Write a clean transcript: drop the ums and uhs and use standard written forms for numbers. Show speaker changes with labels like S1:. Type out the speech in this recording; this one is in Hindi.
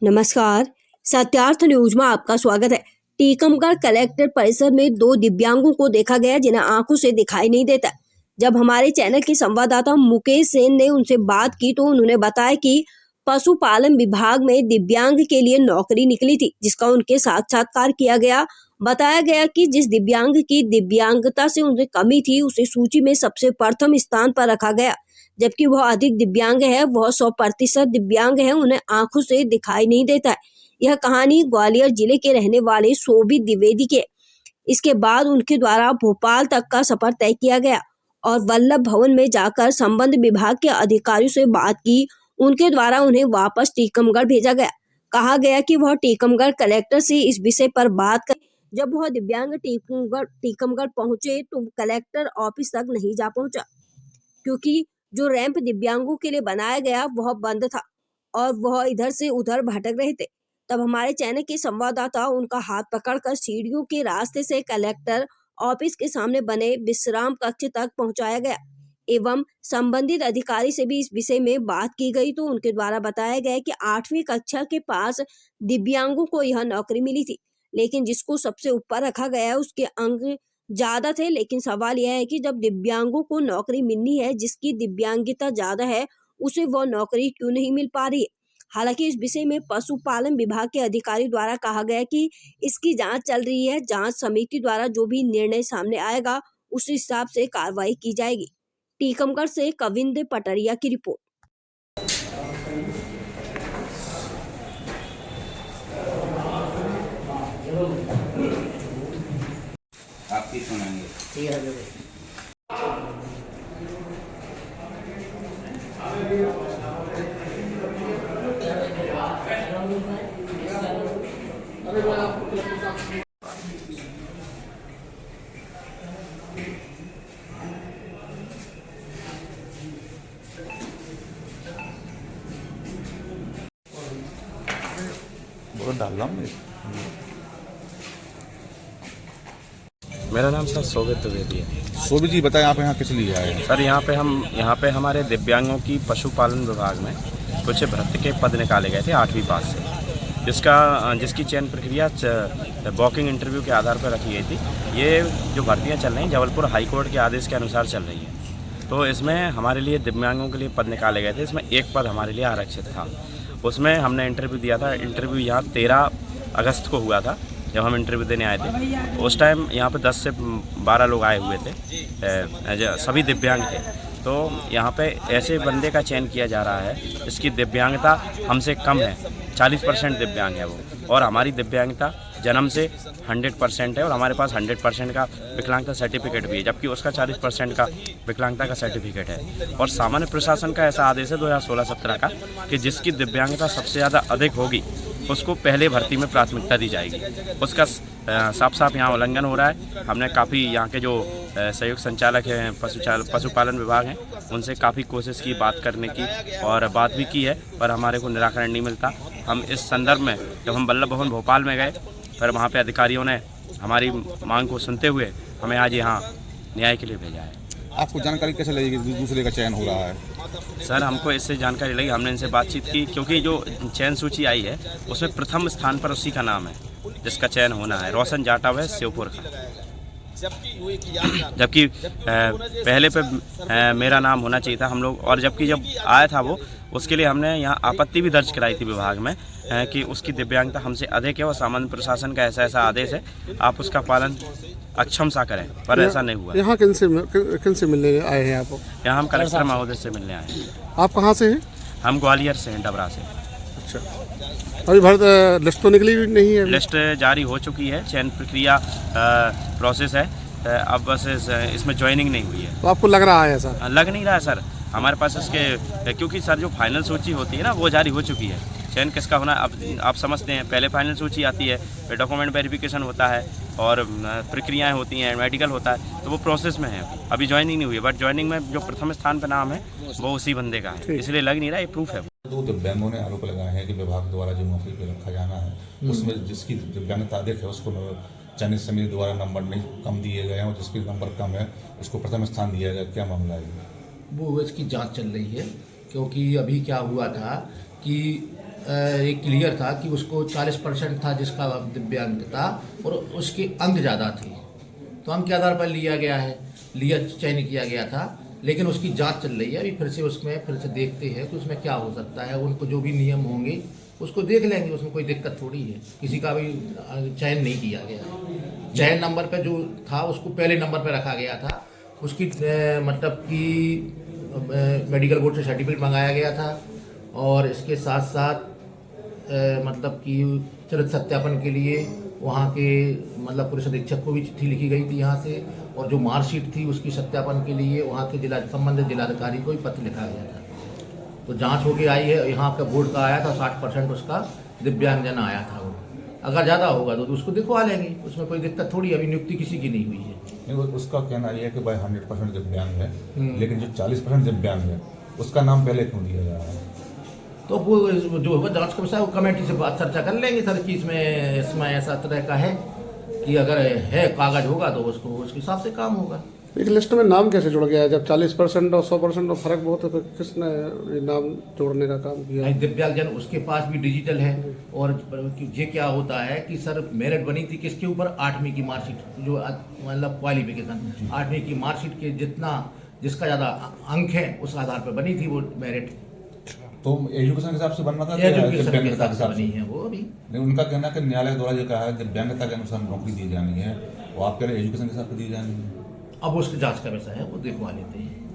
S1: नमस्कार, सत्यार्थ न्यूज में आपका स्वागत है। टीकमगढ़ कलेक्टर परिसर में दो दिव्यांगों को देखा गया जिन्हें आंखों से दिखाई नहीं देता। जब हमारे चैनल के संवाददाता मुकेश सेन ने उनसे बात की तो उन्होंने बताया कि पशुपालन विभाग में दिव्यांग के लिए नौकरी निकली थी, जिसका उनके साक्षात्कार किया गया। बताया गया कि जिस दिव्यांग की दिव्यांगता से उन्हें कमी थी उसे सूची में सबसे प्रथम स्थान पर रखा गया, जबकि वह अधिक दिव्यांग है, वह 100% दिव्यांग है, उन्हें आंखों से दिखाई नहीं देता है। यह कहानी ग्वालियर जिले के रहने वाले शोभित द्विवेदी के। इसके बाद उनके द्वारा भोपाल तक का सफर तय किया गया और वल्लभ भवन में जाकर संबंध विभाग के अधिकारियों से बात की। उनके द्वारा उन्हें वापस टीकमगढ़ भेजा गया। कहा गया कि वह टीकमगढ़ कलेक्टर से इस विषय पर बात कर। जब वह दिव्यांग टीकमगढ़ पहुंचे तो कलेक्टर ऑफिस तक नहीं जा पहुंचा, क्योंकि जो रैंप दिव्यांगों के लिए बनाया गया वह बंद था और वह इधर से उधर भटक रहे थे। तब हमारे चैनल के संवाददाता उनका हाथ पकड़कर सीढ़ियों के रास्ते से कलेक्टर ऑफिस के सामने बने विश्राम कक्ष तक पहुंचाया गया एवं संबंधित अधिकारी से भी इस विषय में बात की गई तो उनके द्वारा बताया गया कि 8वीं कक्षा के पास दिव्यांगों को यह नौकरी मिली थी, लेकिन जिसको सबसे ऊपर रखा गया उसके अंक ज्यादा थे। लेकिन सवाल यह है कि जब दिव्यांगों को नौकरी मिलनी है, जिसकी दिव्यांगता ज्यादा है उसे वह नौकरी क्यों नहीं मिल पा रही है। हालांकि इस विषय में पशुपालन विभाग के अधिकारी द्वारा कहा गया कि इसकी जांच चल रही है। जांच समिति द्वारा जो भी निर्णय सामने आएगा उस हिसाब से कार्रवाई की जाएगी। टीकमगढ़ से कविंद्र पटरिया की रिपोर्ट।
S2: आपकी सुनाएंगे।
S3: ठीक है।
S4: बहुत डाल रहा हूँ।
S5: मेरा नाम सर शोभित द्विवेदी है।
S4: शोभित जी बताएं, आप यहाँ किस लिए आए हैं?
S5: सर यहाँ पे हमारे दिव्यांगों की पशुपालन विभाग में कुछ भर्ती के पद निकाले गए थे 8वीं पास से, जिसकी चयन प्रक्रिया वॉकिंग इंटरव्यू के आधार पर रखी गई थी। ये जो भर्तियाँ चल रही हैं जबलपुर हाईकोर्ट के आदेश के अनुसार चल रही हैं। तो इसमें हमारे लिए दिव्यांगों के लिए पद निकाले गए थे। इसमें एक पद हमारे लिए आरक्षित था। उसमें हमने इंटरव्यू दिया था। इंटरव्यू यहाँ 13 अगस्त को हुआ था जब हम इंटरव्यू देने आए थे। उस टाइम यहाँ पे 10 से 12 लोग आए हुए थे, सभी दिव्यांग थे। तो यहाँ पे ऐसे बंदे का चयन किया जा रहा है इसकी दिव्यांगता हमसे कम है, 40% दिव्यांग है वो, और हमारी दिव्यांगता जन्म से 100% है और हमारे पास 100% का विकलांगता सर्टिफिकेट भी है, जबकि उसका 40% का विकलांगता का सर्टिफिकेट है। और सामान्य प्रशासन का ऐसा आदेश है 2016-17 का कि जिसकी दिव्यांगता सबसे ज़्यादा अधिक होगी उसको पहले भर्ती में प्राथमिकता दी जाएगी। उसका साफ साफ यहाँ उल्लंघन हो रहा है। हमने काफ़ी यहाँ के जो संयुक्त संचालक हैं पशुपालन विभाग हैं उनसे काफ़ी कोशिश की बात करने की और बात भी की है, पर हमारे को निराकरण नहीं मिलता। हम इस संदर्भ में जब हम वल्लभ भवन भोपाल में गए, पर वहाँ पे अधिकारियों ने हमारी मांग को सुनते हुए हमें आज यहाँ न्याय के लिए भेजा है।
S4: आपको जानकारी कैसे लगी कि दूसरे का चयन हो रहा है?
S5: सर हमको इससे जानकारी लगी, हमने इनसे बातचीत की, क्योंकि जो चयन सूची आई है उसमें प्रथम स्थान पर उसी का नाम है जिसका चयन होना है, रोशन जाटव है श्योपुर का, जबकि पहले पे मेरा नाम होना चाहिए था हम लोग। और जबकि जब आया था वो, उसके लिए हमने यहाँ आपत्ति भी दर्ज कराई थी विभाग में कि उसकी दिव्यांगता हमसे अधिक है और सामान्य प्रशासन का ऐसा आदेश है, आप उसका पालन अक्षम सा करें, पर ऐसा नहीं हुआ।
S3: यहाँ किन से मिलने आए हैं आप?
S5: यहाँ हम कलेक्टर महोदय से मिलने आए हैं।
S3: आप कहाँ से हैं?
S5: हम ग्वालियर से हैं, डबरा से।
S3: अच्छा, अभी लिस्ट तो निकली नहीं है?
S5: लिस्ट जारी हो चुकी है, चयन प्रक्रिया प्रोसेस है, अब बस इसमें ज्वाइनिंग नहीं हुई है।
S3: तो आपको लग रहा है ऐसा?
S5: लग नहीं रहा है सर हमारे पास इसके, क्योंकि सर जो फाइनल सूची होती है ना वो जारी हो चुकी है। चयन किसका होना अब आप समझते हैं, पहले फाइनल सूची आती है, फिर डॉक्यूमेंट वेरिफिकेशन होता है और प्रक्रियाएं होती हैं, मेडिकल होता है, तो वो प्रोसेस में है। अभी ज्वाइनिंग नहीं हुई है, बट ज्वाइनिंग में जो प्रथम स्थान पर नाम है वो उसी बंदे का है, इसलिए लग नहीं रहा, ये प्रूफ है।
S4: दो दिव्यांगों ने आरोप लगाए हैं कि विभाग द्वारा जो नौकरी पे रखा जाना है उसमें जिसकी दिव्यांगता अधिक है उसको चयनित समिति द्वारा नंबर नहीं कम दिए गए हैं और जिसके नंबर कम है उसको प्रथम स्थान दिया गया। क्या मामला है?
S6: वो इसकी जांच चल रही है, क्योंकि अभी क्या हुआ था कि ये क्लियर था कि उसको 40% था जिसका दिव्यांग था और उसके अंक ज़्यादा थे, तो अंक के आधार पर चयन किया गया था। लेकिन उसकी जांच चल रही है अभी, फिर से देखते हैं कि उसमें क्या हो सकता है। उनको जो भी नियम होंगे उसको देख लेंगे, उसमें कोई दिक्कत थोड़ी है। किसी का भी चयन नहीं किया गया है। चयन नंबर पे जो था उसको पहले नंबर पे रखा गया था। उसकी मतलब कि मेडिकल बोर्ड से सर्टिफिकेट मंगाया गया था और इसके साथ साथ मतलब कि चरित्र सत्यापन के लिए वहाँ के मतलब पुलिस अधीक्षक को भी चिट्ठी लिखी गई थी यहाँ से, और जो मार्कशीट थी उसकी सत्यापन के लिए वहाँ के संबंधित जिलाधिकारी को भी पत्र लिखा गया था। तो जांच होके आई है, यहाँ का बोर्ड का आया था 60% उसका दिव्यांगजन आया था। वो अगर ज़्यादा होगा तो उसको दिखवा लेंगे, उसमें कोई दिक्कत थोड़ी। अभी नियुक्ति किसी की नहीं हुई है।
S4: नहीं, उसका कहना ये है कि भाई 100% दिव्यांग है, लेकिन जो 40% दिव्यांग है उसका नाम पहले क्यों दिया जा रहा है?
S6: तो वो जो होगा जांच का विषय, वो कमेटी से बात चर्चा कर लेंगे सर कि इसमें ऐसा तरह का है कि अगर है कागज होगा तो उसको उसके हिसाब से काम होगा।
S3: एक लिस्ट में नाम कैसे जुड़ गया है? जब 40% और 100% में फर्क बहुत है, तो किसने ये नाम जोड़ने का काम किया?
S6: नहीं, दिव्यांगजन उसके पास भी डिजिटल है। और ये क्या होता है कि सर मेरिट बनी थी किसके ऊपर? 8वीं की मार्कशीट, जो मतलब क्वालिफिकेशन 8वीं की मार्कशीट के जिसका ज़्यादा अंक है उस आधार पर बनी थी वो मेरिट।
S4: तो एजुकेशन के हिसाब से बनना था,
S6: एजुकेशन के हिसाब से बनी है वो अभी।
S4: नहीं, उनका कहना है कि न्यायालय द्वारा जो कहा है दिव्यांगता के अनुसार नौकरी दी जानी है, वो आप कह रहे हैं एजुकेशन के हिसाब से दी जानी है।
S6: अब उसकी जांच का विषय है, वो दिखवा लेते हैं।